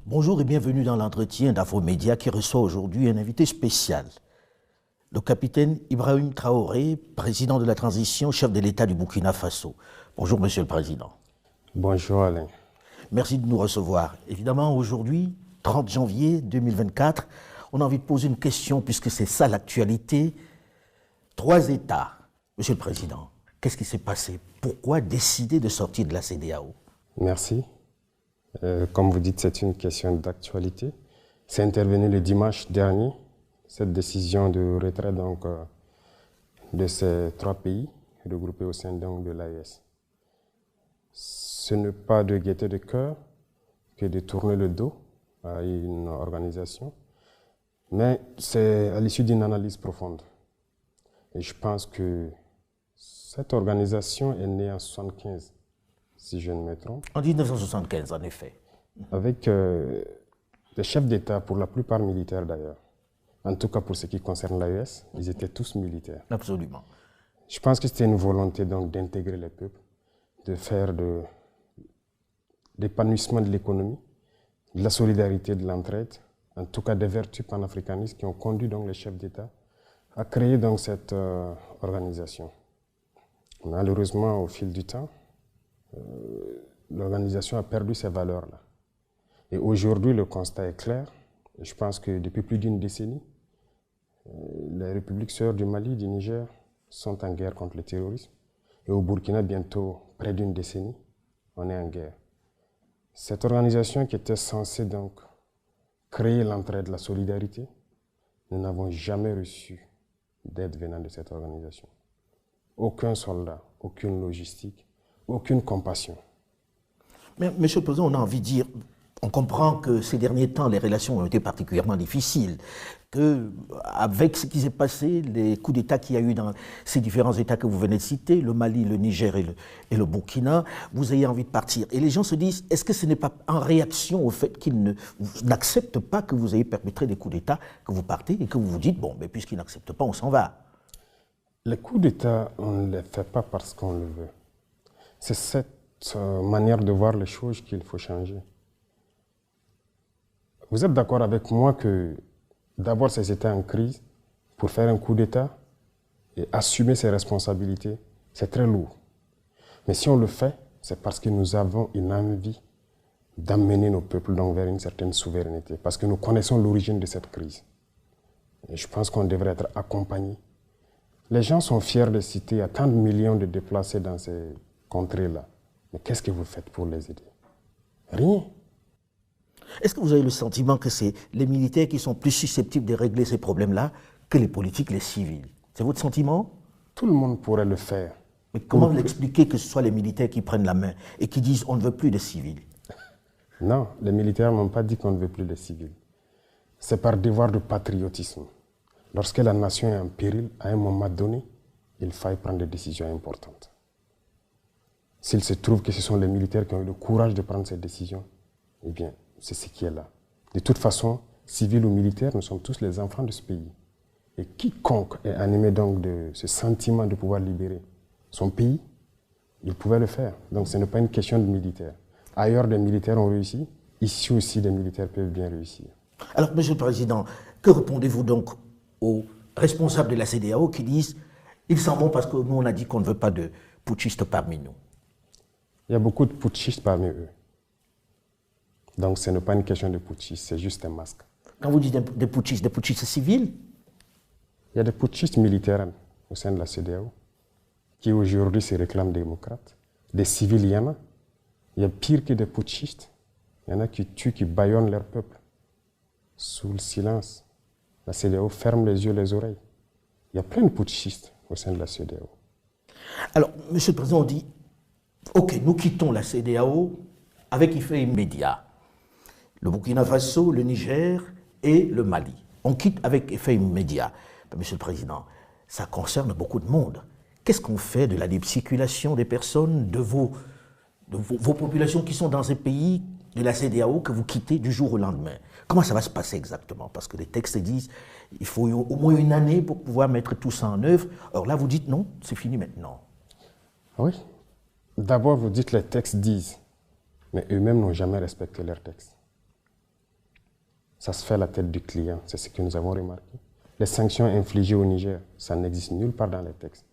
Bonjour et bienvenue dans l'entretien d'Afromédia qui reçoit aujourd'hui un invité spécial. Le capitaine Ibrahim Traoré, président de la transition, chef de l'État du Burkina Faso. Bonjour Monsieur le Président. Bonjour Alain. Merci de nous recevoir. Évidemment, aujourd'hui, 30 janvier 2024, on a envie de poser une question puisque c'est ça l'actualité. 3 États. Monsieur le Président, qu'est-ce qui s'est passé? Pourquoi décider de sortir de la CEDEAO? Merci. Comme vous dites, c'est une question d'actualité. C'est intervenu le dimanche dernier, cette décision de retrait de ces 3 pays regroupés au sein de l'AES. Ce n'est pas de gaieté de cœur que de tourner le dos à une organisation, mais c'est à l'issue d'une analyse profonde. Et je pense que cette organisation est née en 1975, si je ne me trompe. En 1975, en effet. Avec des chefs d'État, pour la plupart militaires d'ailleurs. En tout cas, pour ce qui concerne l'AES, ils étaient tous militaires. Absolument. Je pense que c'était une volonté donc d'intégrer les peuples, de faire de l'épanouissement de l'économie, de la solidarité, de l'entraide, en tout cas des vertus panafricanistes qui ont conduit donc les chefs d'État à créer donc cette organisation. Malheureusement, au fil du temps, l'organisation a perdu ces valeurs-là. Et aujourd'hui, le constat est clair. Je pense que depuis plus d'une décennie, les républiques sœurs du Mali, du Niger, sont en guerre contre le terrorisme. Et au Burkina, bientôt près d'une décennie, on est en guerre. Cette organisation qui était censée donc créer l'entraide, la solidarité, nous n'avons jamais reçu d'aide venant de cette organisation. Aucun soldat, aucune logistique, aucune compassion. Mais, Monsieur le Président, on a envie de dire, on comprend que ces derniers temps, les relations ont été particulièrement difficiles, qu'avec ce qui s'est passé, les coups d'État qu'il y a eu dans ces différents États que vous venez de citer, le Mali, le Niger et le Burkina, vous ayez envie de partir. Et les gens se disent, est-ce que ce n'est pas en réaction au fait qu'ils n'acceptent pas que vous ayez perpétré des coups d'État, que vous partez et que vous vous dites, bon, mais puisqu'ils n'acceptent pas, on s'en va? Les coups d'État, on ne les fait pas parce qu'on le veut. C'est cette manière de voir les choses qu'il faut changer. Vous êtes d'accord avec moi que d'abord ces États en crise, pour faire un coup d'État et assumer ses responsabilités, c'est très lourd. Mais si on le fait, c'est parce que nous avons une envie d'amener nos peuples donc vers une certaine souveraineté, parce que nous connaissons l'origine de cette crise. Et je pense qu'on devrait être accompagné. Les gens sont fiers de citer, il y a tant de millions de déplacés dans ces contrées-là. Mais qu'est-ce que vous faites pour les aider? Rien. Est-ce que vous avez le sentiment que c'est les militaires qui sont plus susceptibles de régler ces problèmes-là que les politiques, les civils? C'est votre sentiment? Tout le monde pourrait le faire. Mais comment l'expliquer que ce soit les militaires qui prennent la main et qui disent on ne veut plus de civils? Non, les militaires n'ont pas dit qu'on ne veut plus de civils. C'est par devoir de patriotisme. Lorsque la nation est en péril, à un moment donné, il faille prendre des décisions importantes. S'il se trouve que ce sont les militaires qui ont eu le courage de prendre ces décisions, eh bien, c'est ce qui est là. De toute façon, civils ou militaires, nous sommes tous les enfants de ce pays. Et quiconque est animé donc de ce sentiment de pouvoir libérer son pays, il pouvait le faire. Donc ce n'est pas une question de militaires. Ailleurs, des militaires ont réussi. Ici aussi, des militaires peuvent bien réussir. Alors, Monsieur le Président, que répondez-vous donc aux responsables de la CEDEAO qui disent ils s'en vont parce que nous, on a dit qu'on ne veut pas de putschistes parmi nous? Il y a beaucoup de putschistes parmi eux. Donc ce n'est pas une question de putschistes, c'est juste un masque. Quand vous dites des putschistes civils? Il y a des putschistes militaires au sein de la CEDEAO qui aujourd'hui se réclament démocrates. Des civils, il y en a. Il y a pire que des putschistes. Il y en a qui tuent, qui bâillonnent leur peuple. Sous le silence, la CEDEAO ferme les yeux, les oreilles. Il y a plein de putschistes au sein de la CEDEAO. Alors, Monsieur le Président, on dit, ok, nous quittons la CEDEAO avec effet immédiat. Le Burkina Faso, le Niger et le Mali. On quitte avec effet immédiat. Mais Monsieur le Président, ça concerne beaucoup de monde. Qu'est-ce qu'on fait de la libre circulation des personnes, de vos populations qui sont dans ces pays de la CEDEAO que vous quittez du jour au lendemain? Comment ça va se passer exactement? Parce que les textes disent qu'il faut au moins une année pour pouvoir mettre tout ça en œuvre. Or là, vous dites non, c'est fini maintenant. Oui. D'abord, vous dites les textes disent, mais eux-mêmes n'ont jamais respecté leurs textes. Ça se fait à la tête du client, c'est ce que nous avons remarqué. Les sanctions infligées au Niger, ça n'existe nulle part dans les textes.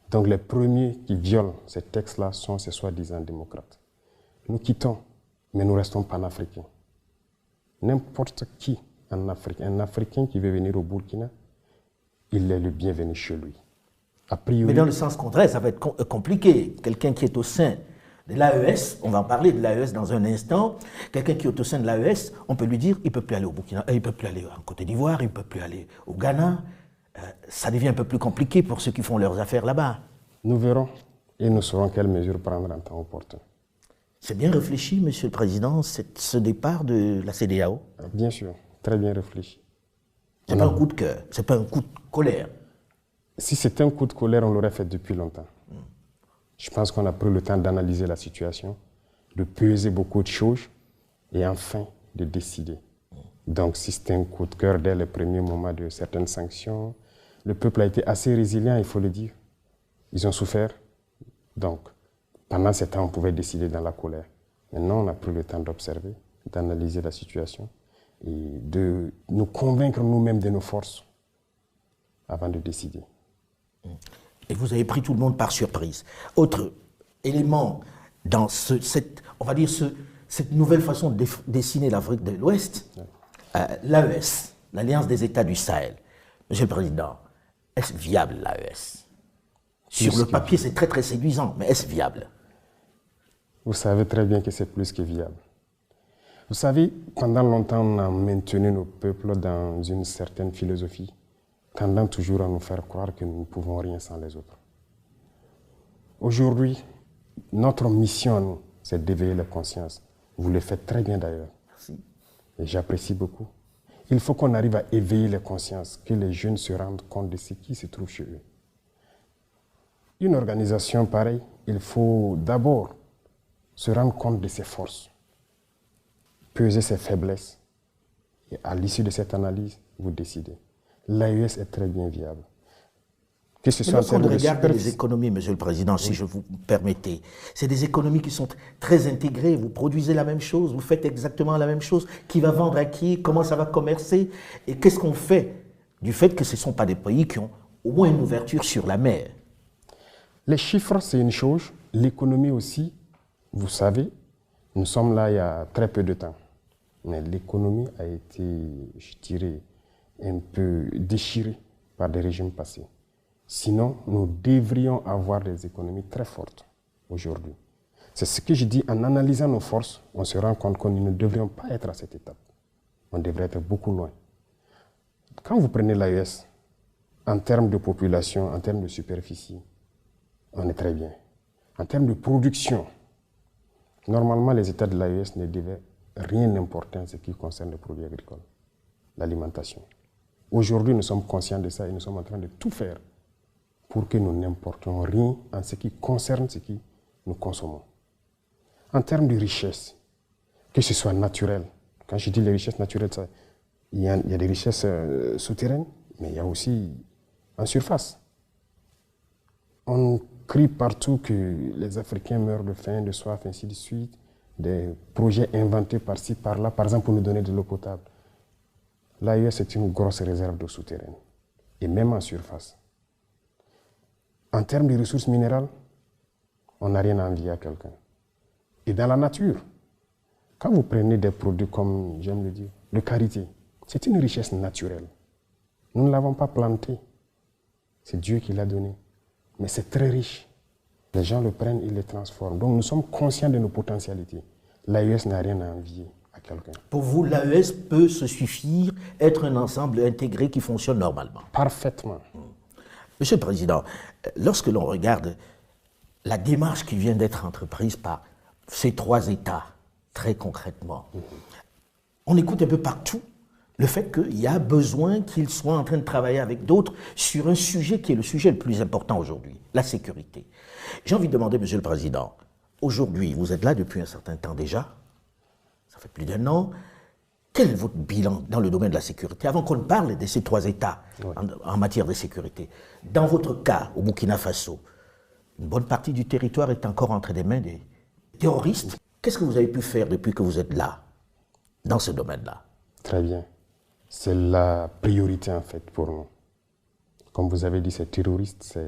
Donc les premiers qui violent ces textes-là sont ces soi-disant démocrates. Nous quittons, mais nous restons panafricains. N'importe qui en Afrique, un Africain qui veut venir au Burkina, il est le bienvenu chez lui. A priori, mais dans le sens contraire, ça va être compliqué. Quelqu'un qui est au sein de l'AES, on va en parler de l'AES dans un instant, quelqu'un qui est au sein de l'AES, on peut lui dire il ne peut plus aller au Burkina, il ne peut plus aller en Côte d'Ivoire, il ne peut plus aller au Ghana. Ça devient un peu plus compliqué pour ceux qui font leurs affaires là-bas. Nous verrons et nous saurons quelles mesures prendre en temps opportun. C'est bien réfléchi, Monsieur le Président, ce départ de la CEDEAO? Bien sûr, très bien réfléchi. Ce n'est pas un coup de cœur, ce n'est pas un coup de colère. Si c'était un coup de colère, on l'aurait fait depuis longtemps. Je pense qu'on a pris le temps d'analyser la situation, de peser beaucoup de choses et enfin de décider. Donc si c'était un coup de cœur dès les premiers moments de certaines sanctions, le peuple a été assez résilient, il faut le dire. Ils ont souffert. Donc pendant ce temps, on pouvait décider dans la colère. Maintenant, on a pris le temps d'observer, d'analyser la situation et de nous convaincre nous-mêmes de nos forces avant de décider. Et vous avez pris tout le monde par surprise. Autre élément dans cette nouvelle façon de dessiner l'Afrique de l'Ouest, l'AES, l'Alliance des États du Sahel. Monsieur le Président, est-ce viable l'AES? Sur le papier, c'est très très séduisant, mais est-ce viable? Vous savez très bien que c'est plus que viable. Vous savez, pendant longtemps, on a maintenu nos peuples dans une certaine philosophie, tendant toujours à nous faire croire que nous ne pouvons rien sans les autres. Aujourd'hui, notre mission à nous, c'est d'éveiller la conscience. Vous le faites très bien d'ailleurs. Merci. Et j'apprécie beaucoup. Il faut qu'on arrive à éveiller les consciences, que les jeunes se rendent compte de ce qui se trouve chez eux. Une organisation pareille, il faut d'abord se rendre compte de ses forces, peser ses faiblesses, et à l'issue de cette analyse, vous décidez. L'AES est très bien viable. Que ce soit lorsqu'on regarde les économies, Monsieur le Président, si je vous permettez, c'est des économies qui sont très intégrées. Vous produisez la même chose, vous faites exactement la même chose. Qui va vendre à qui? Comment ça va commercer? Et qu'est-ce qu'on fait du fait que ce ne sont pas des pays qui ont au moins une ouverture sur la mer? Les chiffres, c'est une chose. L'économie aussi, vous savez, nous sommes là il y a très peu de temps. Mais l'économie a été, je dirais, un peu déchirée par des régimes passés. Sinon, nous devrions avoir des économies très fortes aujourd'hui. C'est ce que je dis, en analysant nos forces, on se rend compte que nous ne devrions pas être à cette étape. On devrait être beaucoup loin. Quand vous prenez l'AES, en termes de population, en termes de superficie, on est très bien. En termes de production, normalement, les États de l'AES ne devaient rien importer en ce qui concerne les produits agricoles, l'alimentation. Aujourd'hui, nous sommes conscients de ça et nous sommes en train de tout faire pour que nous n'importions rien en ce qui concerne ce que nous consommons. En termes de richesse, que ce soit naturel, quand je dis les richesses naturelles, il y a des richesses souterraines, mais il y a aussi en surface. On crie partout que les Africains meurent de faim, de soif, ainsi de suite, des projets inventés par-ci, par-là, par exemple pour nous donner de l'eau potable. L'AES est une grosse réserve d'eau souterraine, et même en surface. En termes de ressources minérales, on n'a rien à envier à quelqu'un. Et dans la nature, quand vous prenez des produits comme, j'aime le dire, le karité, c'est une richesse naturelle. Nous ne l'avons pas planté. C'est Dieu qui l'a donné. Mais c'est très riche. Les gens le prennent, ils le transforment. Donc nous sommes conscients de nos potentialités. L'AES n'a rien à envier à quelqu'un. Pour vous, l'AES peut se suffire, être un ensemble intégré qui fonctionne normalement? Parfaitement. Monsieur le Président, lorsque l'on regarde la démarche qui vient d'être entreprise par ces trois États, très concrètement, on écoute un peu partout le fait qu'il y a besoin qu'ils soient en train de travailler avec d'autres sur un sujet qui est le sujet le plus important aujourd'hui, la sécurité. J'ai envie de demander, Monsieur le Président, aujourd'hui, vous êtes là depuis un certain temps déjà, ça fait plus d'1 an, quel est votre bilan dans le domaine de la sécurité? Avant qu'on ne parle de ces trois États en matière de sécurité, dans votre cas, au Burkina Faso, une bonne partie du territoire est encore entre les mains des terroristes. Qu'est-ce que vous avez pu faire depuis que vous êtes là, dans ce domaine-là? Très bien. C'est la priorité en fait pour nous. Comme vous avez dit, ces terroristes,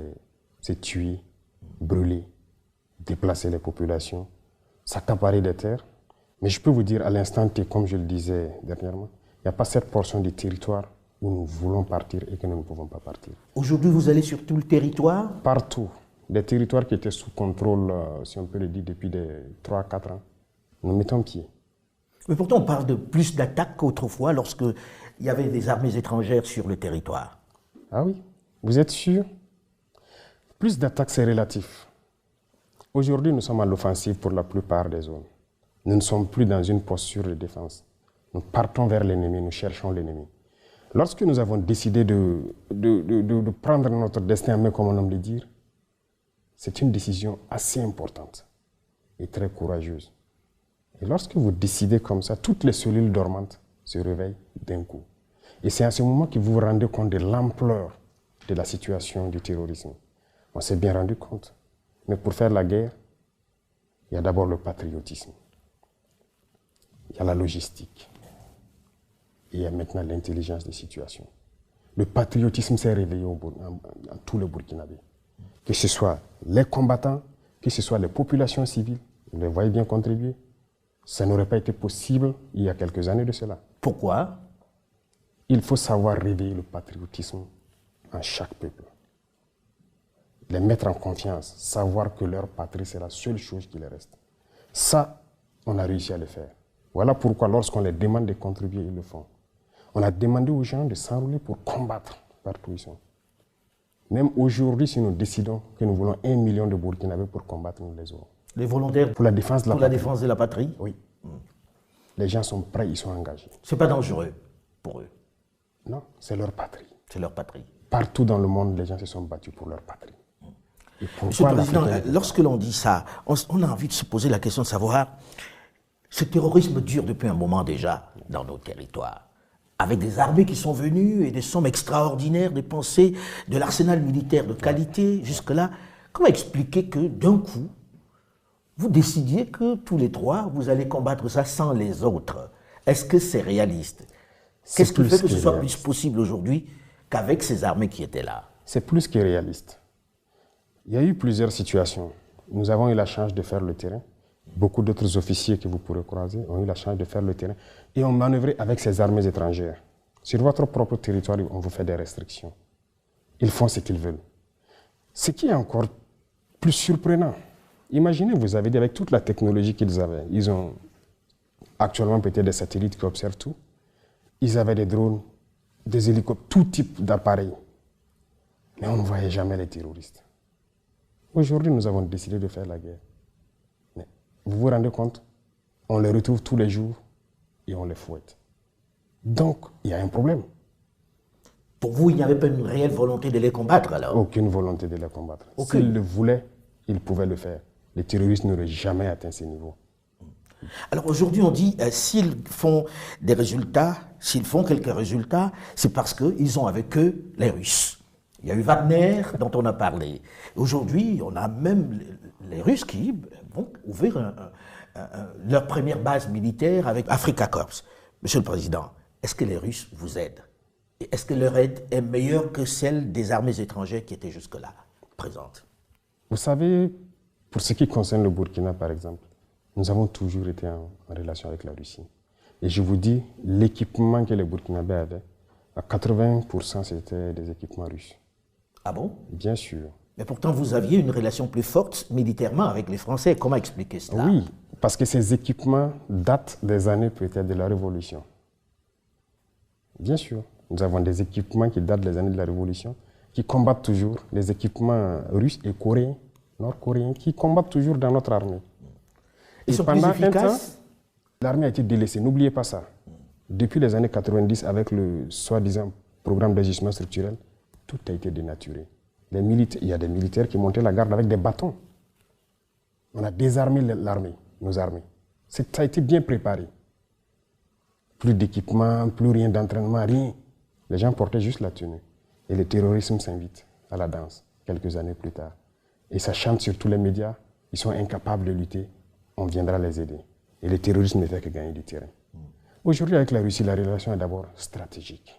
c'est tuer, brûler, déplacer les populations, s'accaparer des terres. Mais je peux vous dire à l'instant T, comme je le disais dernièrement, il n'y a pas cette portion du territoire où nous voulons partir et que nous ne pouvons pas partir. Aujourd'hui, vous allez sur tout le territoire? Partout. Des territoires qui étaient sous contrôle, si on peut le dire, depuis 3 à 4 ans. Nous mettons pied. Mais pourtant, on parle de plus d'attaques qu'autrefois lorsqu'il y avait des armées étrangères sur le territoire. Ah oui, vous êtes sûr? Plus d'attaques, c'est relatif. Aujourd'hui, nous sommes à l'offensive pour la plupart des zones. Nous ne sommes plus dans une posture de défense. Nous partons vers l'ennemi, nous cherchons l'ennemi. Lorsque nous avons décidé de prendre notre destin en main, comme on aime le dire, c'est une décision assez importante et très courageuse. Et lorsque vous décidez comme ça, toutes les cellules dormantes se réveillent d'un coup. Et c'est à ce moment que vous vous rendez compte de l'ampleur de la situation du terrorisme. On s'est bien rendu compte. Mais pour faire la guerre, il y a d'abord le patriotisme. Il y a la logistique. Et il y a maintenant l'intelligence des situations. Le patriotisme s'est réveillé dans tous les Burkinabés. Que ce soit les combattants, que ce soit les populations civiles, vous les voyez bien contribuer. Ça n'aurait pas été possible il y a quelques années de cela. Pourquoi? Il faut savoir réveiller le patriotisme en chaque peuple. Les mettre en confiance, savoir que leur patrie, c'est la seule chose qui les reste. Ça, on a réussi à le faire. Voilà pourquoi lorsqu'on les demande de contribuer, ils le font. On a demandé aux gens de s'enrôler pour combattre partout où ils sont. Même aujourd'hui, si nous décidons que nous voulons 1 million de Burkinabés pour combattre, nous les aurons. Les volontaires pour la défense de la patrie. Défense de la patrie? Oui. Les gens sont prêts, ils sont engagés. C'est pas dangereux pour eux? Non, c'est leur patrie. C'est leur patrie. Partout dans le monde, les gens se sont battus pour leur patrie. Et Monsieur le Président, lorsque l'on dit ça, on a envie de se poser la question de savoir, ce terrorisme dure depuis un moment déjà dans nos territoires, avec des armées qui sont venues et des sommes extraordinaires dépensées, de l'arsenal militaire de qualité jusque-là. Comment expliquer que d'un coup, vous décidiez que tous les trois, vous allez combattre ça sans les autres? Est-ce que c'est réaliste? Qu'est-ce qui fait que ce soit plus possible aujourd'hui qu'avec ces armées qui étaient là? C'est plus que réaliste. Il y a eu plusieurs situations. Nous avons eu la chance de faire le terrain. Beaucoup d'autres officiers que vous pourrez croiser ont eu la chance de faire le terrain et ont manœuvré avec ces armées étrangères. Sur votre propre territoire, on vous fait des restrictions. Ils font ce qu'ils veulent. Ce qui est encore plus surprenant, imaginez, vous avez dit, avec toute la technologie qu'ils avaient, ils ont actuellement peut-être des satellites qui observent tout, ils avaient des drones, des hélicoptères, tout type d'appareils. Mais on ne voyait jamais les terroristes. Aujourd'hui, nous avons décidé de faire la guerre. Mais vous vous rendez compte? On les retrouve tous les jours et on les fouette. Donc, il y a un problème. Pour vous, il n'y avait pas une réelle volonté de les combattre alors? Aucune volonté de les combattre. S'ils le voulaient, ils pouvaient le faire. Les terroristes n'auraient jamais atteint ces niveaux. Alors aujourd'hui, on dit s'ils font des résultats, s'ils font quelques résultats, c'est parce qu'ils ont avec eux les Russes. Il y a eu Wagner, dont on a parlé. Aujourd'hui, on a même les Russes qui vont ouvrir leur première base militaire avec Africa Corps. Monsieur le Président, est-ce que les Russes vous aident? Et est-ce que leur aide est meilleure que celle des armées étrangères qui étaient jusque-là présentes? Vous savez, pour ce qui concerne le Burkina, par exemple, nous avons toujours été en relation avec la Russie. Et je vous dis, l'équipement que les Burkinabés avaient, à 80%, c'était des équipements russes. Ah bon? Bien sûr. Mais pourtant, vous aviez une relation plus forte militairement avec les Français. Comment expliquer cela? Oui, parce que ces équipements datent des années peut-être de la Révolution. Bien sûr. Nous avons des équipements qui datent des années de la Révolution, qui combattent toujours, des équipements russes et coréens, nord-coréens, qui combattent toujours dans notre armée. Ils sont plus efficaces? L'armée a été délaissée, n'oubliez pas ça. Depuis les années 90, avec le soi-disant programme d'ajustement structurel, tout a été dénaturé. Il y a des militaires qui montaient la garde avec des bâtons. On a désarmé l'armée, nos armées. Ça a été bien préparé. Plus d'équipement, plus rien d'entraînement, rien. Les gens portaient juste la tenue. Et le terrorisme s'invite à la danse, quelques années plus tard. Et ça chante sur tous les médias, ils sont incapables de lutter, on viendra les aider. Et le terrorisme ne fait que gagner du terrain. Aujourd'hui, avec la Russie, la relation est d'abord stratégique.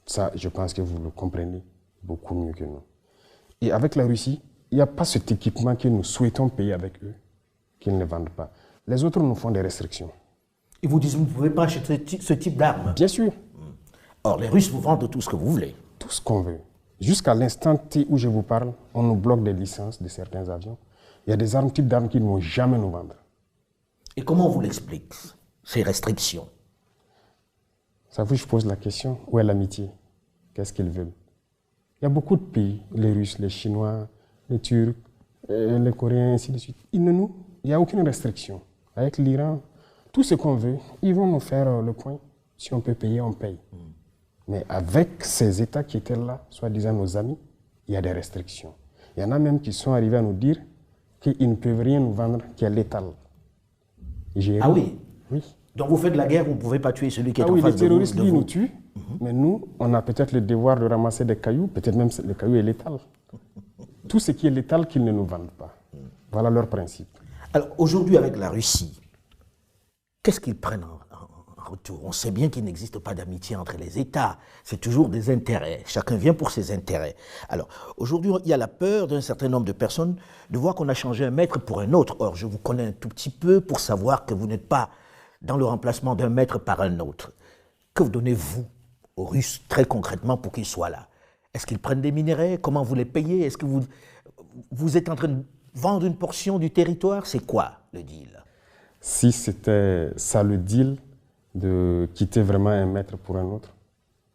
Ça, je pense que vous le comprenez beaucoup mieux que nous. Et avec la Russie, il n'y a pas cet équipement que nous souhaitons payer avec eux, qu'ils ne vendent pas. Les autres nous font des restrictions. Ils vous disent que vous ne pouvez pas acheter ce type d'armes. Bien sûr. Or, les Russes vous vendent tout ce que vous voulez. Tout ce qu'on veut. Jusqu'à l'instant T où je vous parle, on nous bloque des licences de certains avions. Il y a des armes, types d'armes qu'ils ne vont jamais nous vendre. Et comment on vous l'explique, ces restrictions? Ça vous, je pose la question, où est l'amitié? Qu'est-ce qu'ils veulent? Il y a beaucoup de pays, les Russes, les Chinois, les Turcs, les Coréens, ainsi de suite. Il n'y a aucune restriction. Avec l'Iran, tout ce qu'on veut, ils vont nous faire le point. Si on peut payer, on paye. Mais avec ces États qui étaient là, soi-disant nos amis, il y a des restrictions. Il y en a même qui sont arrivés à nous dire qu'ils ne peuvent rien nous vendre qui est létal. Ah oui? Oui. Donc vous faites la guerre, vous ne pouvez pas tuer celui qui est en oui, face de vous. Les terroristes, lui, nous tuent. Mais nous, on a peut-être le devoir de ramasser des cailloux, peut-être même le caillou est létal. Tout ce qui est létal, qu'ils ne nous vendent pas. Voilà leur principe. Alors aujourd'hui, avec la Russie, qu'est-ce qu'ils prennent en retour? On sait bien qu'il n'existe pas d'amitié entre les États. C'est toujours des intérêts. Chacun vient pour ses intérêts. Alors aujourd'hui, il y a la peur d'un certain nombre de personnes de voir qu'on a changé un maître pour un autre. Or, je vous connais un tout petit peu pour savoir que vous n'êtes pas dans le remplacement d'un maître par un autre. Que vous donnez-vous aux Russes très concrètement pour qu'ils soient là? Est-ce qu'ils prennent des minerais? Comment vous les payez? Est-ce que vous êtes en train de vendre une portion du territoire? C'est quoi le deal? Si c'était ça le deal, de quitter vraiment un maître pour un autre,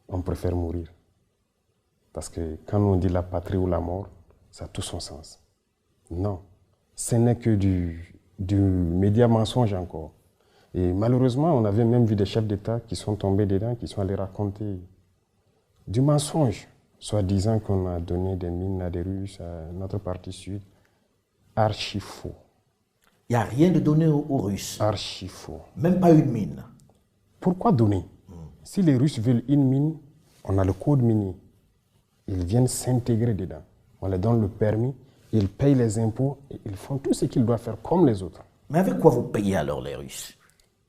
on préfère mourir. Parce que quand on dit la patrie ou la mort, ça a tout son sens. Non, ce n'est que du média mensonge encore. Et malheureusement, on avait même vu des chefs d'État qui sont tombés dedans, qui sont allés raconter du mensonge, soi-disant qu'on a donné des mines à des Russes, à notre partie sud. Archi faux. Il n'y a rien de donné aux Russes. Archi faux. Même pas une mine. Pourquoi donner? Si les Russes veulent une mine, on a le code minier. Ils viennent s'intégrer dedans. On leur donne le permis, ils payent les impôts et ils font tout ce qu'ils doivent faire comme les autres. Mais avec quoi vous payez alors les Russes?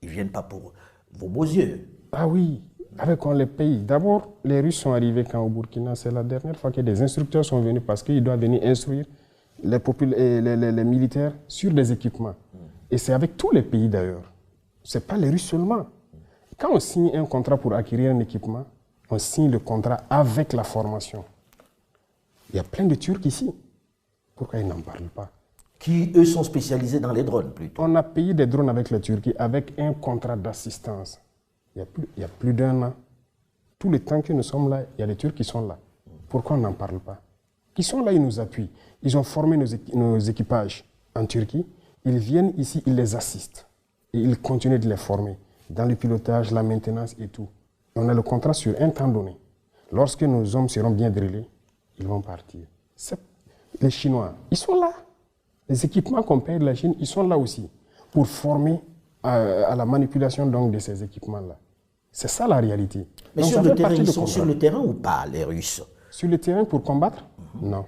Ils ne viennent pas pour vos beaux yeux. Ah oui, avec quoi on les paye? D'abord, les Russes sont arrivés quand au Burkina, c'est la dernière fois que des instructeurs sont venus parce qu'ils doivent venir instruire les militaires sur des équipements. Et c'est avec tous les pays d'ailleurs. Ce n'est pas les Russes seulement. Quand on signe un contrat pour acquérir un équipement, on signe le contrat avec la formation. Il y a plein de Turcs ici. Pourquoi ils n'en parlent pas? Qui, eux, sont spécialisés dans les drones plutôt. On a payé des drones avec la Turquie avec un contrat d'assistance. Il y a plus d'1 an. Tout le temps que nous sommes là, il y a des Turcs qui sont là. Pourquoi on n'en parle pas? Ils sont là, ils nous appuient. Ils ont formé nos équipages en Turquie. Ils viennent ici, ils les assistent. Et ils continuent de les former dans le pilotage, la maintenance et tout. Et on a le contrat sur un temps donné. Lorsque nos hommes seront bien drillés, ils vont partir. Les Chinois, ils sont là. Les équipements qu'on paye de la Chine, ils sont là aussi pour former à la manipulation donc, de ces équipements-là. C'est ça la réalité. Mais donc, sur le terrain, ils sont sur le terrain ou pas, les Russes? Sur le terrain pour combattre? Non.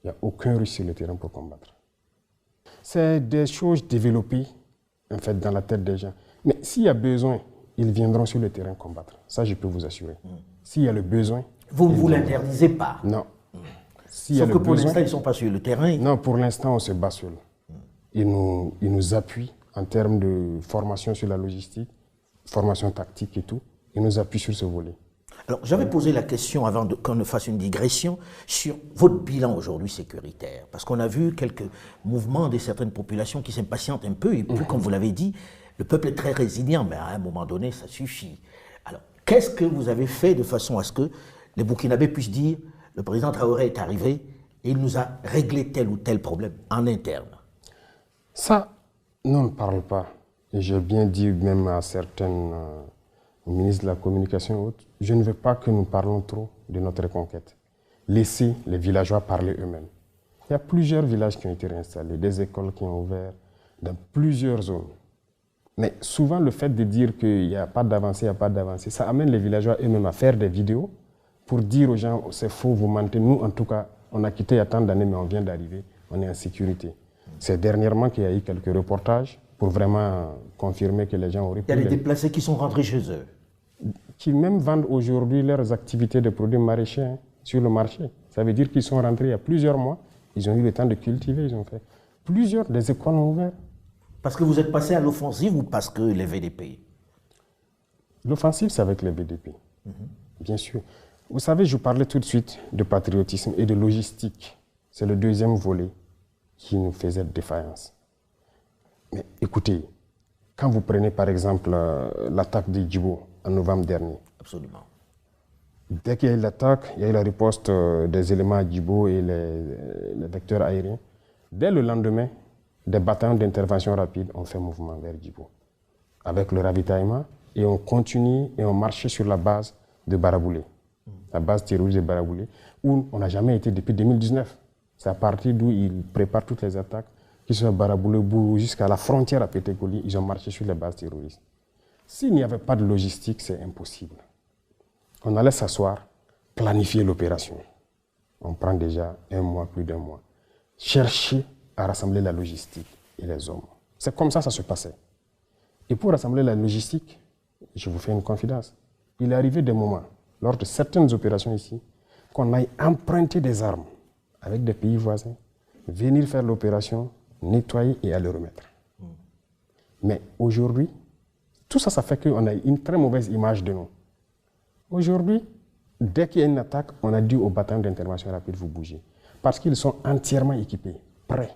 Il n'y a aucun Russe sur le terrain pour combattre. C'est des choses développées en fait, dans la tête des gens. Mais s'il y a besoin, ils viendront sur le terrain combattre. Ça, je peux vous assurer. S'il y a le besoin... Vous ne vous l'interdisez pas? Non. Sauf que pour l'instant, ils ne sont pas sur le terrain. Non, pour l'instant, on se bat seul. Ils nous appuient en termes de formation sur la logistique, formation tactique et tout. Ils nous appuient sur ce volet. Alors, j'avais posé la question, avant qu'on ne fasse une digression, sur votre bilan aujourd'hui sécuritaire. Parce qu'on a vu quelques mouvements de certaines populations qui s'impatientent un peu. Et puis, comme vous l'avez dit, le peuple est très résilient, mais à un moment donné, ça suffit. Alors, qu'est-ce que vous avez fait de façon à ce que les Burkinabés puissent dire le président Traoré est arrivé et il nous a réglé tel ou tel problème en interne? Ça, nous on ne parle pas. Et j'ai bien dit même à certains ministres de la communication et autres, je ne veux pas que nous parlons trop de notre reconquête. Laissez les villageois parler eux-mêmes. Il y a plusieurs villages qui ont été réinstallés, des écoles qui ont ouvert dans plusieurs zones. Mais souvent, le fait de dire qu'il n'y a pas d'avancée, ça amène les villageois eux-mêmes à faire des vidéos pour dire aux gens, c'est faux, vous mentez. Nous, en tout cas, on a quitté il y a tant d'années, mais on vient d'arriver, on est en sécurité. C'est dernièrement qu'il y a eu quelques reportages pour vraiment confirmer que les gens auraient pu... Il y a des déplacés qui sont rentrés chez eux. Qui même vendent aujourd'hui leurs activités de produits maraîchers sur le marché. Ça veut dire qu'ils sont rentrés il y a plusieurs mois, ils ont eu le temps de cultiver, ils ont fait des écoles ont ouvert. Parce que vous êtes passé à l'offensive ou parce que les VDP? L'offensive, c'est avec les VDP, bien sûr. Vous savez, je parlais tout de suite de patriotisme et de logistique. C'est le deuxième volet qui nous faisait défaillance. Mais écoutez, quand vous prenez par exemple l'attaque de Djibo en novembre dernier. Absolument. Dès qu'il y a eu l'attaque, il y a eu la riposte des éléments à Djibo et les vecteurs aériens. Dès le lendemain, des bataillons d'intervention rapide ont fait mouvement vers Djibo. Avec le ravitaillement, et on continue et on marchait sur la base de Baraboulé. La base terroriste de Baraboulé, où on n'a jamais été depuis 2019. C'est à partir d'où ils préparent toutes les attaques, qui sont à Baraboulé, Bourou, jusqu'à la frontière à Pétékoli, ils ont marché sur les bases terroristes. S'il n'y avait pas de logistique, c'est impossible. On allait s'asseoir, planifier l'opération. On prend déjà un mois, plus d'un mois. Chercher à rassembler la logistique et les hommes. C'est comme ça que ça se passait. Et pour rassembler la logistique, je vous fais une confidence. Il est arrivé des moments, lors de certaines opérations ici, qu'on aille emprunter des armes avec des pays voisins, venir faire l'opération, nettoyer et aller remettre. Mais aujourd'hui, tout ça, ça fait qu'on a une très mauvaise image de nous. Aujourd'hui, dès qu'il y a une attaque, on a dit aux bataillons d'intervention rapide, vous bougez. Parce qu'ils sont entièrement équipés, prêts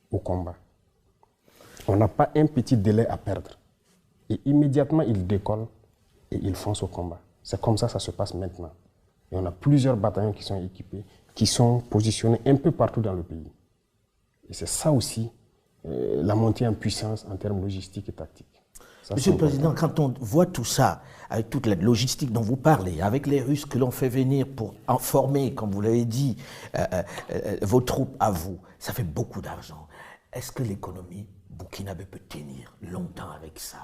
au combat. On n'a pas un petit délai à perdre. Et immédiatement, ils décollent et ils foncent au combat. C'est comme ça que ça se passe maintenant. Et on a plusieurs bataillons qui sont équipés, qui sont positionnés un peu partout dans le pays. Et c'est ça aussi, la montée en puissance en termes logistiques et tactiques. Ça, Monsieur le Président, quand on voit tout ça, avec toute la logistique dont vous parlez, avec les Russes que l'on fait venir pour former, comme vous l'avez dit, vos troupes à vous, ça fait beaucoup d'argent. Est-ce que l'économie burkinabé peut tenir longtemps avec ça?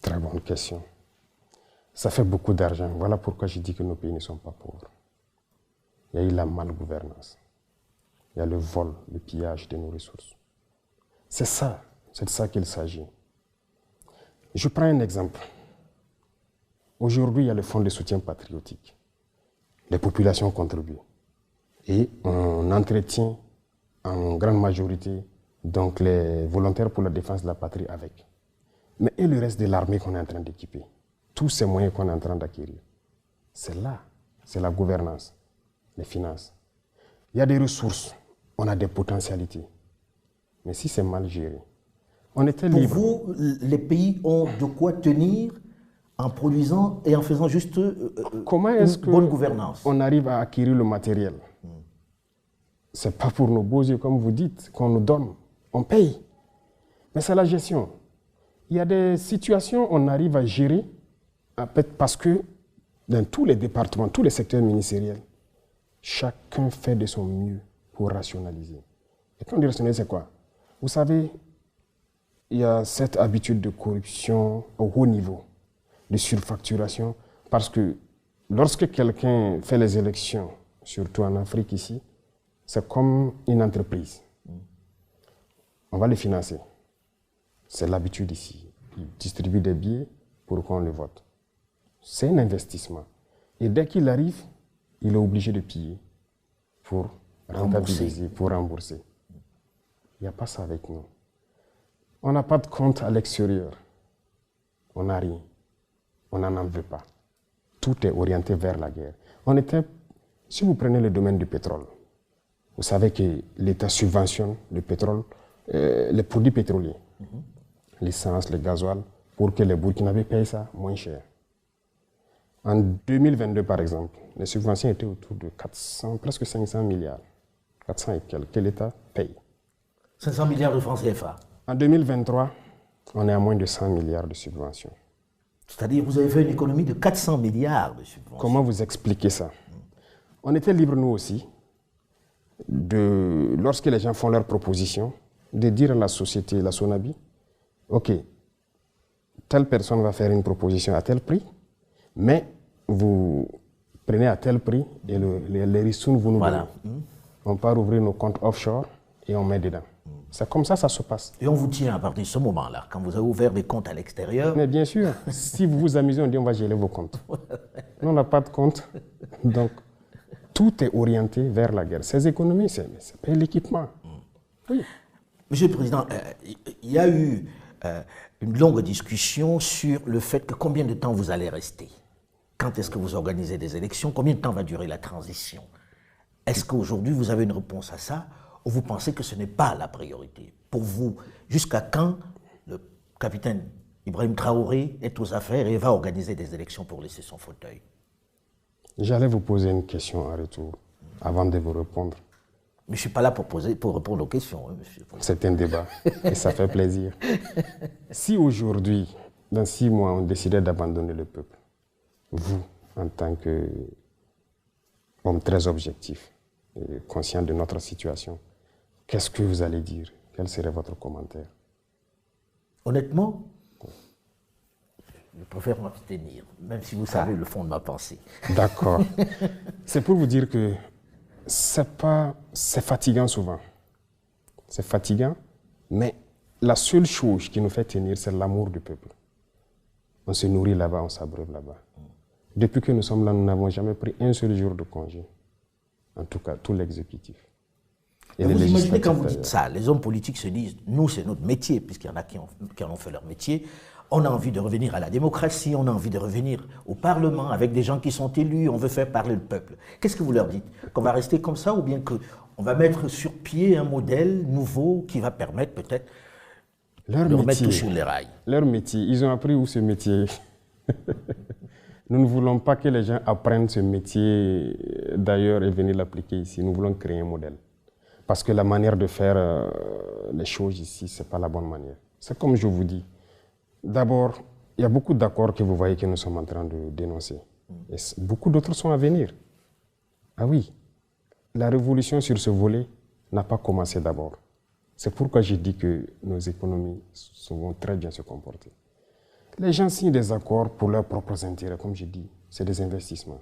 Très bonne question. Ça fait beaucoup d'argent. Voilà pourquoi je dis que nos pays ne sont pas pauvres. Il y a eu la malgouvernance. Il y a le vol, le pillage de nos ressources. C'est de ça qu'il s'agit. Je prends un exemple. Aujourd'hui, il y a le fonds de soutien patriotique. Les populations contribuent. Et on entretient en grande majorité donc les volontaires pour la défense de la patrie avec. Mais et le reste de l'armée qu'on est en train d'équiper? Tous ces moyens qu'on est en train d'acquérir. C'est là, c'est la gouvernance, les finances. Il y a des ressources, on a des potentialités. Mais si c'est mal géré, on était libre. Pour vous, les pays ont de quoi tenir en produisant et en faisant juste Comment est-ce une bonne gouvernance? On arrive à acquérir le matériel? Ce n'est pas pour nos beaux yeux, comme vous dites, qu'on nous donne. On paye. Mais c'est la gestion. Il y a des situations où on arrive à gérer parce que dans tous les départements, tous les secteurs ministériels, chacun fait de son mieux pour rationaliser. Et quand on dit rationaliser, c'est quoi? Vous savez, il y a cette habitude de corruption au haut niveau, de surfacturation, parce que lorsque quelqu'un fait les élections, surtout en Afrique ici, c'est comme une entreprise. On va les financer. C'est l'habitude ici. Ils distribuent des billets pour qu'on les vote. C'est un investissement. Et dès qu'il arrive, il est obligé de payer pour rentabiliser, pour rembourser. Il n'y a pas ça avec nous. On n'a pas de compte à l'extérieur. On n'a rien. On n'en veut pas. Tout est orienté vers la guerre. Si vous prenez le domaine du pétrole, vous savez que l'État subventionne le pétrole, les produits pétroliers, l'essence, le gasoil, pour que les Burkinabés payent ça moins cher. En 2022, par exemple, les subventions étaient autour de 400, presque 500 milliards. 400 et quelques, que l'État paye. 500 milliards de francs CFA. En 2023, on est à moins de 100 milliards de subventions. C'est-à-dire, vous avez fait une économie de 400 milliards de subventions. Comment vous expliquez ça? On était libres, nous aussi, lorsque les gens font leurs propositions, de dire à la société, la Sonabi, OK, telle personne va faire une proposition à tel prix, mais vous prenez à tel prix et les ressources, vous nous donnez. On part ouvrir nos comptes offshore et on met dedans. C'est comme ça se passe. Et on vous tient à partir de ce moment-là, quand vous avez ouvert des comptes à l'extérieur. Mais bien sûr, si vous vous amusez, on dit on va geler vos comptes. Nous, on n'a pas de compte. Donc, tout est orienté vers la guerre. Ces économies, c'est l'équipement. Oui. Monsieur le Président, il y a eu une longue discussion sur le fait que combien de temps vous allez rester. Quand est-ce que vous organisez des élections? Combien de temps va durer la transition? Est-ce qu'aujourd'hui vous avez une réponse à ça ou vous pensez que ce n'est pas la priorité? Pour vous, jusqu'à quand le capitaine Ibrahim Traoré est aux affaires et va organiser des élections pour laisser son fauteuil? J'allais vous poser une question en retour avant de vous répondre. Mais je ne suis pas là pour répondre aux questions, hein, monsieur. C'est un débat et ça fait plaisir. Si aujourd'hui, dans 6 mois, on décidait d'abandonner le peuple, vous, en tant qu'homme très objectif et conscient de notre situation, qu'est-ce que vous allez dire? Quel serait votre commentaire? Honnêtement, je préfère m'abstenir, même si vous savez le fond de ma pensée. D'accord. C'est pour vous dire que c'est fatigant souvent. C'est fatigant, mais la seule chose qui nous fait tenir, c'est l'amour du peuple. On se nourrit là-bas, on s'abreuve là-bas. Depuis que nous sommes là, nous n'avons jamais pris un seul jour de congé. En tout cas, tout l'exécutif. Et vous imaginez quand vous dites ça, les hommes politiques se disent, nous c'est notre métier, puisqu'il y en a qui en ont fait leur métier, on a envie de revenir à la démocratie, on a envie de revenir au Parlement avec des gens qui sont élus, on veut faire parler le peuple. Qu'est-ce que vous leur dites? Qu'on va rester comme ça ou bien qu'on va mettre sur pied un modèle nouveau qui va permettre peut-être de remettre tout sur les rails? Leur métier, ils ont appris où ce métier? Nous ne voulons pas que les gens apprennent ce métier d'ailleurs et venir l'appliquer ici. Nous voulons créer un modèle. Parce que la manière de faire les choses ici, ce n'est pas la bonne manière. C'est comme je vous dis. D'abord, il y a beaucoup d'accords que vous voyez que nous sommes en train de dénoncer. Et beaucoup d'autres sont à venir. Ah oui, la révolution sur ce volet n'a pas commencé d'abord. C'est pourquoi j'ai dit que nos économies vont très bien se comporter. Les gens signent des accords pour leurs propres intérêts, comme je dis, c'est des investissements.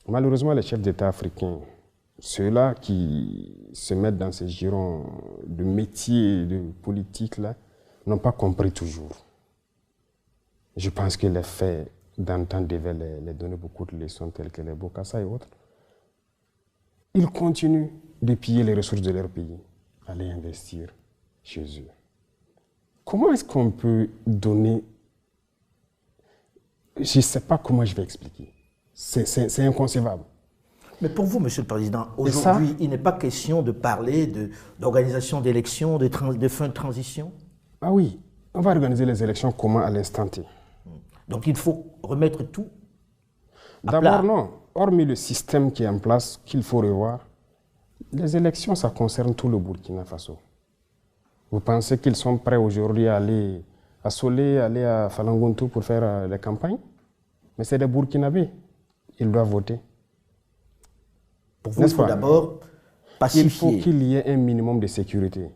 Malheureusement, les chefs d'État africains, ceux-là qui se mettent dans ces girons de métiers, de politique, là, n'ont pas compris toujours. Je pense que les faits d'antan devaient les donner beaucoup de leçons, telles que les Bokassa et autres. Ils continuent de piller les ressources de leur pays, aller investir chez eux. Comment est-ce qu'on peut donner... Je ne sais pas comment je vais expliquer. C'est inconcevable. Mais pour vous, Monsieur le Président, aujourd'hui, il n'est pas question de parler d'organisation d'élections, de fin de transition? Ah oui, on va organiser les élections comment à l'instant T? Donc il faut remettre tout à plat. D'abord non, hormis le système qui est en place, qu'il faut revoir, les élections, ça concerne tout le Burkina Faso. Vous pensez qu'ils sont prêts aujourd'hui à aller à Solé, aller à Falangonto pour faire les campagnes? Mais c'est des Burkinabés, ils doivent voter. Pour vous, il faut d'abord pacifier. Il faut qu'il y ait un minimum de sécurité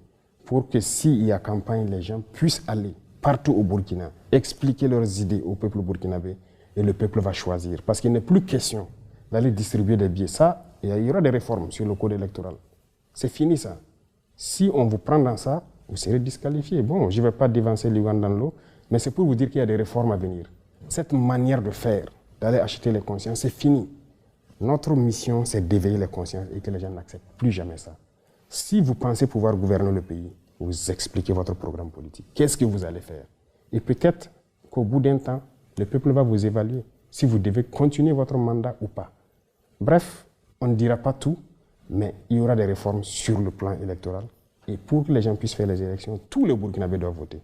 pour que s'il y a campagne, les gens puissent aller partout au Burkina, expliquer leurs idées au peuple burkinabé et le peuple va choisir. Parce qu'il n'est plus question d'aller distribuer des billets. Ça, il y aura des réformes sur le code électoral. C'est fini ça. Si on vous prend dans ça, vous serez disqualifié. Bon, je ne vais pas dévancer l'Ouganda dans l'eau, mais c'est pour vous dire qu'il y a des réformes à venir. Cette manière de faire, d'aller acheter les consciences, c'est fini. Notre mission, c'est d'éveiller les consciences et que les gens n'acceptent plus jamais ça. Si vous pensez pouvoir gouverner le pays, vous expliquez votre programme politique. Qu'est-ce que vous allez faire? Et peut-être qu'au bout d'un temps, le peuple va vous évaluer si vous devez continuer votre mandat ou pas. Bref, on ne dira pas tout, mais il y aura des réformes sur le plan électoral. Et pour que les gens puissent faire les élections, tous les Burkinabés doivent voter.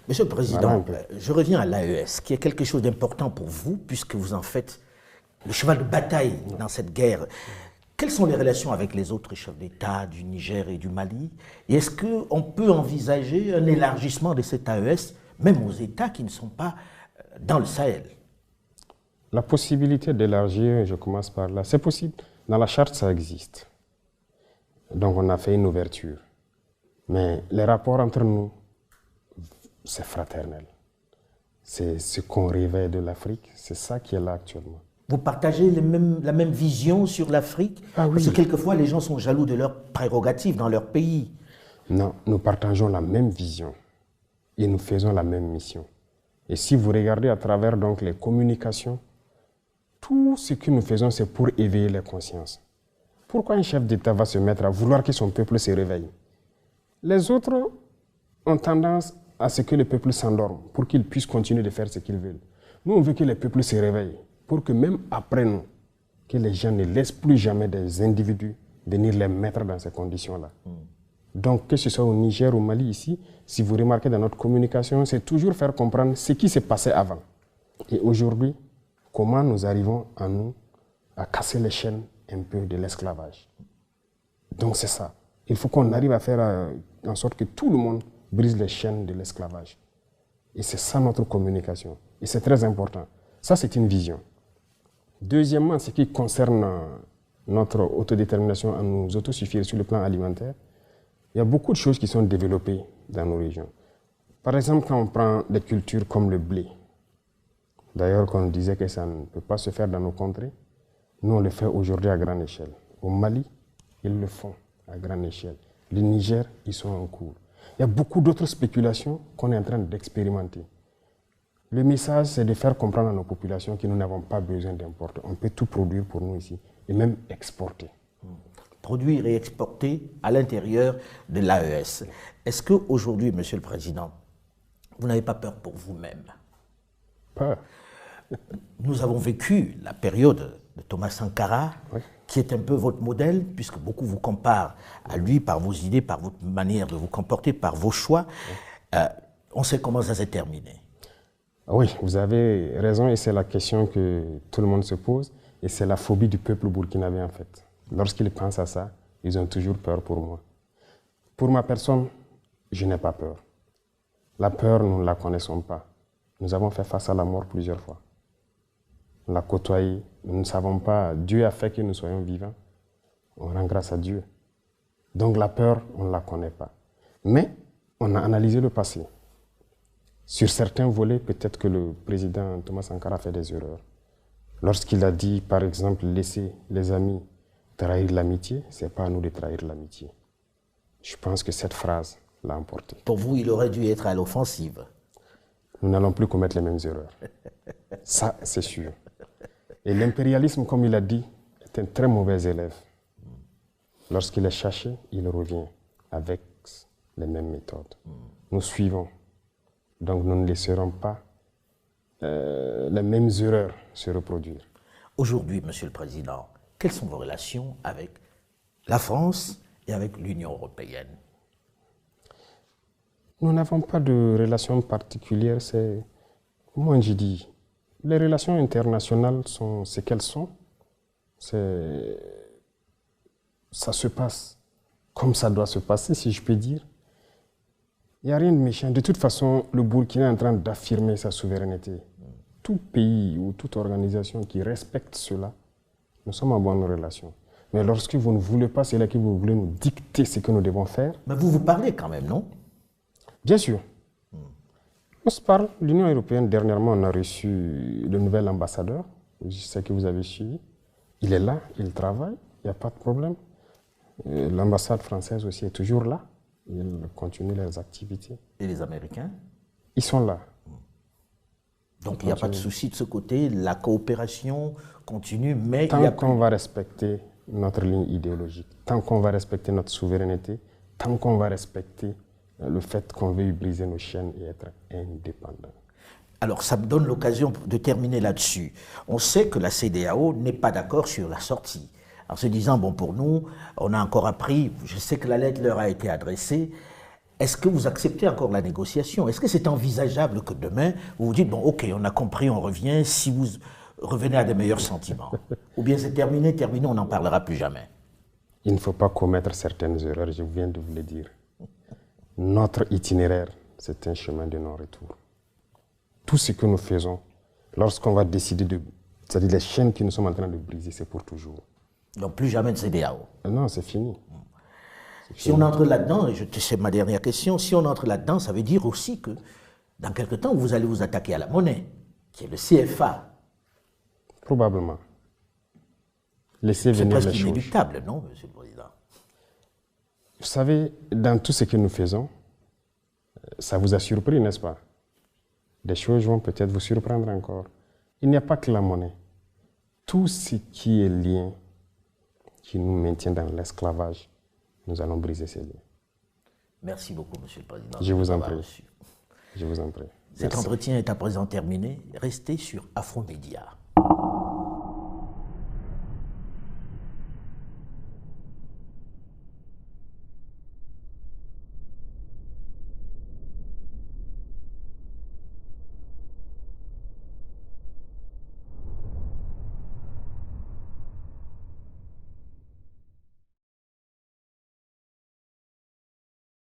Monsieur le Président, je reviens à l'AES, qui est quelque chose d'important pour vous, puisque vous en faites le cheval de bataille dans cette guerre. Quelles sont les relations avec les autres chefs d'État du Niger et du Mali? Et est-ce qu'on peut envisager un élargissement de cette AES, même aux États qui ne sont pas dans le Sahel? La possibilité d'élargir, je commence par là, c'est possible. Dans la charte, ça existe. Donc on a fait une ouverture. Mais les rapports entre nous, c'est fraternel. C'est ce qu'on réveille de l'Afrique, c'est ça qui est là actuellement. Vous partagez la même vision sur l'Afrique? Ah oui. Parce que quelquefois, les gens sont jaloux de leurs prérogatives dans leur pays. Non, nous partageons la même vision et nous faisons la même mission. Et si vous regardez à travers donc les communications, tout ce que nous faisons, c'est pour éveiller les consciences. Pourquoi un chef d'État va se mettre à vouloir que son peuple se réveille? Les autres ont tendance à ce que le peuple s'endorme pour qu'il puisse continuer de faire ce qu'ils veulent. Nous, on veut que les peuples se réveillent pour que même après nous, que les gens ne laissent plus jamais des individus venir les mettre dans ces conditions-là. Donc, que ce soit au Niger ou au Mali ici, si vous remarquez dans notre communication, c'est toujours faire comprendre ce qui s'est passé avant. Et aujourd'hui, comment nous arrivons à casser les chaînes un peu de l'esclavage. Donc c'est ça. Il faut qu'on arrive à faire en sorte que tout le monde brise les chaînes de l'esclavage. Et c'est ça notre communication. Et c'est très important. Ça, c'est une vision. Deuxièmement, ce qui concerne notre autodétermination à nous autosuffire sur le plan alimentaire, il y a beaucoup de choses qui sont développées dans nos régions. Par exemple, quand on prend des cultures comme le blé, d'ailleurs, qu'on disait que ça ne peut pas se faire dans nos contrées, nous, on le fait aujourd'hui à grande échelle. Au Mali, ils le font à grande échelle. Le Niger, ils sont en cours. Il y a beaucoup d'autres spéculations qu'on est en train d'expérimenter. Le message, c'est de faire comprendre à nos populations que nous n'avons pas besoin d'importer. On peut tout produire pour nous ici et même exporter. Produire et exporter à l'intérieur de l'AES. Est-ce qu'aujourd'hui, Monsieur le Président, vous n'avez pas peur pour vous-même? Peur? Nous avons vécu la période de Thomas Sankara, oui, qui est un peu votre modèle, puisque beaucoup vous comparent à lui par vos idées, par votre manière de vous comporter, par vos choix. Oui. On sait comment ça s'est terminé. Oui, vous avez raison, et c'est la question que tout le monde se pose, et c'est la phobie du peuple burkinabé en fait. Lorsqu'ils pensent à ça, ils ont toujours peur pour moi. Pour ma personne, je n'ai pas peur. La peur, nous ne la connaissons pas. Nous avons fait face à la mort plusieurs fois. On l'a côtoyé. Nous ne savons pas. Dieu a fait que nous soyons vivants. On rend grâce à Dieu. Donc la peur, on ne la connaît pas. Mais on a analysé le passé. Sur certains volets, peut-être que le président Thomas Sankara a fait des erreurs. Lorsqu'il a dit, par exemple, laisser les amis trahir l'amitié, ce n'est pas à nous de trahir l'amitié. Je pense que cette phrase l'a emporté. Pour vous, il aurait dû être à l'offensive. Nous n'allons plus commettre les mêmes erreurs. Ça, c'est sûr. Et l'impérialisme, comme il a dit, est un très mauvais élève. Lorsqu'il est cherché, il revient avec les mêmes méthodes. Nous suivons. Donc nous ne laisserons pas les mêmes erreurs se reproduire. Aujourd'hui, Monsieur le Président, quelles sont vos relations avec la France et avec l'Union européenne? Nous n'avons pas de relations particulières. Moi, je dis, les relations internationales sont ce qu'elles sont. Ça se passe comme ça doit se passer, si je peux dire. Il n'y a rien de méchant. De toute façon, le Burkina est en train d'affirmer sa souveraineté. Tout pays ou toute organisation qui respecte cela, nous sommes en bonne relation. Mais lorsque vous ne voulez pas, c'est là que vous voulez nous dicter ce que nous devons faire. Mais vous vous parlez quand même, non? Bien sûr. On se parle. L'Union européenne, dernièrement, on a reçu le nouvel ambassadeur. Je sais que vous avez suivi. Il est là, il travaille, il n'y a pas de problème. L'ambassade française aussi est toujours là. Ils continuent leurs activités. Et les Américains? Ils sont là. Donc il n'y a pas de souci de ce côté, la coopération continue, mais tant qu'on va respecter notre ligne idéologique, tant qu'on va respecter notre souveraineté, tant qu'on va respecter le fait qu'on veuille briser nos chaînes et être indépendant. Alors ça me donne l'occasion de terminer là-dessus. On sait que la CEDEAO n'est pas d'accord sur la sortie. En se disant, bon, pour nous, on a encore appris, je sais que la lettre leur a été adressée, est-ce que vous acceptez encore la négociation? Est-ce que c'est envisageable que demain, vous vous dites, bon, ok, on a compris, on revient, si vous revenez à des meilleurs sentiments? Ou bien c'est terminé, on n'en parlera plus jamais? Il ne faut pas commettre certaines erreurs, je viens de vous le dire. Notre itinéraire, c'est un chemin de non-retour. Tout ce que nous faisons, lorsqu'on va décider c'est-à-dire les chaînes que nous sommes en train de briser, c'est pour toujours. Donc plus jamais de CEDEAO? Non, c'est fini. Si on entre là-dedans, et c'est ma dernière question, si on entre là-dedans, ça veut dire aussi que dans quelque temps, vous allez vous attaquer à la monnaie, qui est le CFA. Probablement. Laissez venir les choses. C'est presque inéluctable, non, Monsieur le Président? Vous savez, dans tout ce que nous faisons, ça vous a surpris, n'est-ce pas? Des choses vont peut-être vous surprendre encore. Il n'y a pas que la monnaie. Tout ce qui est lien, qui nous maintient dans l'esclavage, nous allons briser ces liens. Merci beaucoup, Monsieur le Président. Je vous en prie. Je vous en prie. Cet entretien est à présent terminé. Restez sur Afromédia.